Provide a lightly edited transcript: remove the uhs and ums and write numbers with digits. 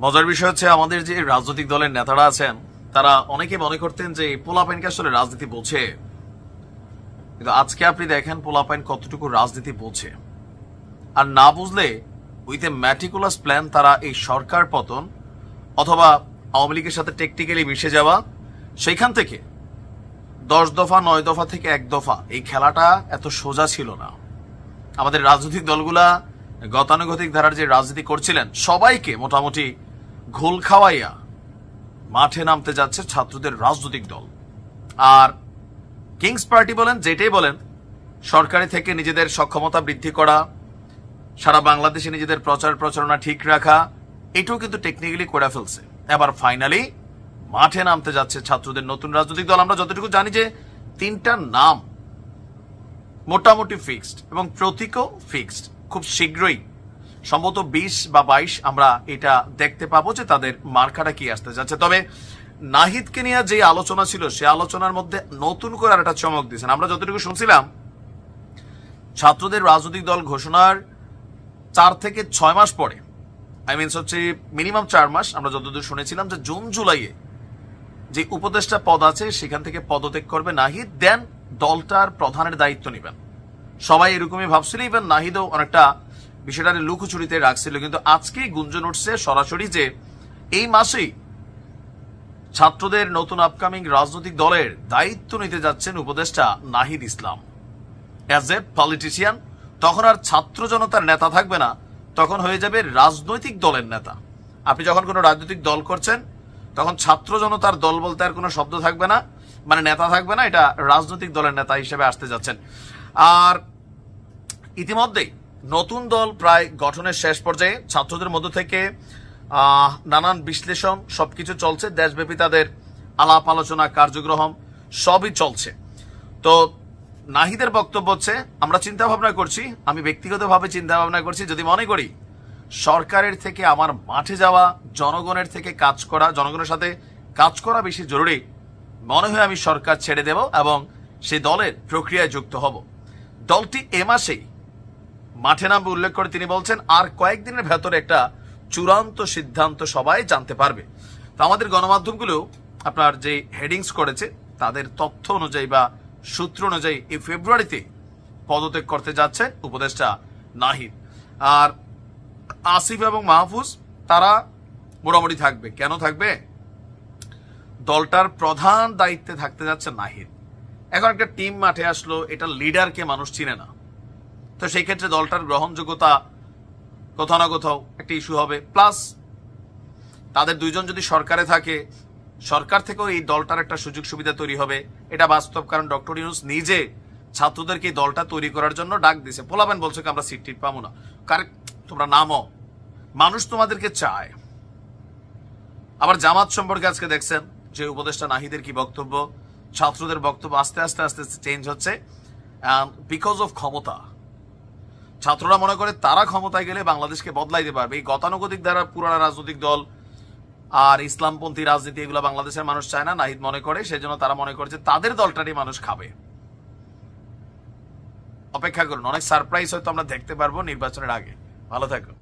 মজার বিষয় হচ্ছে আমাদের যে রাজনৈতিক দলের নেতারা আছেন তারা অনেকে মনে করতেন যে পোলাপাইনকে আসলে রাজনীতি বোঝে, কিন্তু আজকে আপনি দেখেন পোলাপাইন কতটুকু রাজনীতি বোঝে। আর না বুঝলে উইথ এ ম্যাটিকুলাস প্ল্যান তারা এই সরকার পতন অথবা আওয়ামী লীগের সাথে টেকটিক্যালি মিশে যাওয়া, সেইখান থেকে 10 দফা 9 দফা থেকে 1 দফা, এই খেলাটা এত সোজা ছিল না। আমাদের রাজনৈতিক দলগুলা গতানুগতিক ধারার যে রাজনীতি করছিলেন সবাইকে মোটামুটি ঘোল খাওয়াইয়া মাঠে নামতে যাচ্ছে ছাত্রদের রাজনৈতিক দল। আর কিংস পার্টি বলেন যেটাই বলেন, সরকারি থেকে নিজেদের সক্ষমতা বৃদ্ধি করা, সারা বাংলাদেশে নিজেদের প্রচার প্রচারণা ঠিক রাখা, এটাও কিন্তু টেকনিক্যালি করে ফেলছে। এবার ফাইনালি মাঠে নামতে যাচ্ছে ছাত্রদের নতুন রাজনৈতিক দল। আমরা যতটুকু জানি যে 3টা নাম মোটামুটি ফিক্সড এবং প্রতীকও ফিক্সড। খুব শীঘ্রই সম্ভবত 20 বা 22 আমরা এটা দেখতে পাবো যে তাদের মার্কাটা কি আসতে যাচ্ছে। তবে নাহিদকে নিয়ে যে আলোচনা ছিল সে আলোচনার মধ্যে নতুন করে আর একটা চমক দিয়েছেন। আমরা যতটুকু শুনছিলাম ছাত্রদের রাজনৈতিক দল ঘোষণার 4 থেকে 6 মাস পরে, হচ্ছে মিনিমাম 4 মাস, আমরা যতদূর শুনেছিলাম যে জুন জুলাইয়ে যে উপদেষ্টা পদ আছে সেখান থেকে পদত্যাগ করবে নাহিদ, দেন দলটার প্রধানের দায়িত্ব নেবেন। সবাই এরকমই ভাবছিল, ইভেন নাহিদও অনেকটা বিষয়টা লুকোচুরিতে রাখছিল। কিন্তু আজকেই গুঞ্জন উঠছে সরাসরি যে এই মাসেই ছাত্রদের নতুন আপকামিং রাজনৈতিক দলের দায়িত্ব নিতে যাচ্ছেন উপদেষ্টা Nahid Islam as a politician. তখন আর ছাত্র জনতার নেতা থাকবে না, তখন হয়ে যাবে রাজনৈতিক দলের নেতা। আপনি যখন কোনো রাজনৈতিক দল করছেন তখন ছাত্র জনতার দল বলতে আর কোনো শব্দ থাকবে না, মানে নেতা থাকবে না, এটা রাজনৈতিক দলের নেতা হিসেবে আসতে যাচ্ছেন। আর ইতিমধ্যেই নতুন দল প্রায় গঠনের শেষ পর্যায়ে, ছাত্রদের মধ্য থেকে নানান বিশ্লেষণ সবকিছু চলছে, দেশব্যাপী তাদের আলাপ আলোচনা কার্যক্রম সবই চলছে। তো নাহিদের বক্তব্য হচ্ছে, আমরা চিন্তা ভাবনা করছি, আমি ব্যক্তিগতভাবে চিন্তা ভাবনা করছি, যদি মনে করি সরকারের থেকে আমার মাঠে যাওয়া, জনগণের থেকে কাজ করা, জনগণের সাথে কাজ করা বেশি জরুরি, মনে হয় আমি সরকার ছেড়ে দেব এবং সেই দলের প্রক্রিয়ায় যুক্ত হব। দলটি এ মাসেই মাঠে নামবে উল্লেখ করে তিনি বলছেন, আর কয়েকদিনের ভেতরে একটা চূড়ান্ত সিদ্ধান্ত সবাই জানতে পারবে। তো আমাদের গণমাধ্যমগুলো আপনার যে হেডিংস করেছে তাদের তথ্য অনুযায়ী বা সূত্র অনুযায়ী এই ফেব্রুয়ারিতে পদত্যাগ করতে যাচ্ছে উপদেষ্টা নাহিদ। আর আসিফ এবং মাহফুজ তারা মোটামুটি থাকবে। কেন থাকবে? দলটার প্রধান দায়িত্বে থাকতে যাচ্ছে নাহিদ। এখন একটা টিম মাঠে আসলো, এটা লিডারকে মানুষ চিনে না, তো সেই ক্ষেত্রে দলটার গ্রহণযোগ্যতা কোথাও না কোথাও একটা ইস্যু হবে। প্লাস তাদের দুইজন যদি সরকারে থাকে, সরকার থেকেও এই দলটার একটা সুযোগ সুবিধা তৈরি হবে, এটা বাস্তব। কারণ ডক্টর ইউনূস নিজে ছাত্রদেরকে এই দলটা তৈরি করার জন্য ডাক দিয়েছে। পোলাবেন বলছে আমরা সিট টিট পাবো না, কারণ তোমরা নামো, মানুষ তোমাদেরকে চায়। আবার জামাত সম্পর্কে আজকে দেখছেন যে উপদেষ্টা নাহিদের কি বক্তব্য, ছাত্রদের বক্তব্য আস্তে আস্তে আস্তে চেঞ্জ হচ্ছে বিকজ অফ ক্ষমতা। ছাত্ররা মনে করে তারা ক্ষমতায় গেলে বাংলাদেশকে বদলাইতে পারবে। এই গতানুগতিক দ্বারা পুরানা রাজনৈতিক দল আর ইসলামপন্থী রাজনীতি এগুলো বাংলাদেশের মানুষ চায় না, নাহিদ মনে করে। সেজন্য তারা মনে করছে তাদের দলটারই মানুষ খাবে। অপেক্ষা করুন, অনেক সারপ্রাইজ হয়তো আমরা দেখতে পারবো নির্বাচনের আগে। ভালো থাকুন।